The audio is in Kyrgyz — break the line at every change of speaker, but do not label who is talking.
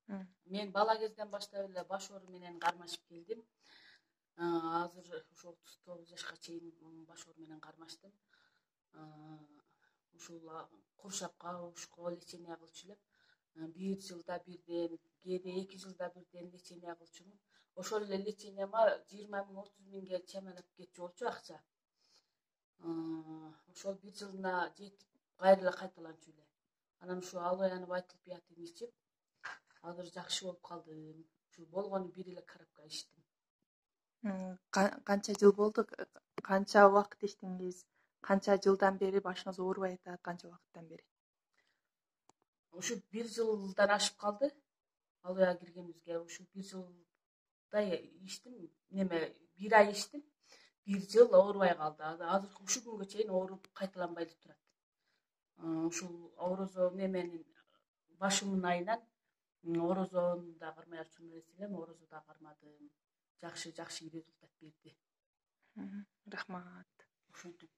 Мен бала кезден баштап эле баш оору менен кармашып келдим. Азыр ошо 39 жашка чейин баш оору менен кармаштым. Ушул куршап кабышко лечение кылчу элем. 1 жылда бирден, кээде 2 жылда бирден лечение кылчумун. Ошол эле лечениема 20 миң, 30 миңге чамалап кетчү болчу акча. Ошол 1 жылына жетип кайра эле кайталанчу эле. Анан ушу алоянов айтылып биятын ичип, азыр жакшы болуп калдым. Ушу болгону 1 эле коробка ичтим.
Канча жыл болду? Канча убакыт иштиңиз? Канча жылдан бери башыңыз оорубай атат? Канча убакыттан бери?
Ушу 1 жылдан ашып калды. Алояга киргенибизге ушу 1 жылдай иштим. 1 ай иштим. 1 жыл оорубай калды. Азыр ушу күнгө чейин ооруп кайталанбай эле турат. Ушул орозо неменин башымын айынан орозону да кармай арчумун элес элем, орозо да кармадым. Жакшы результат берди.
Рахмат.
Ушинтип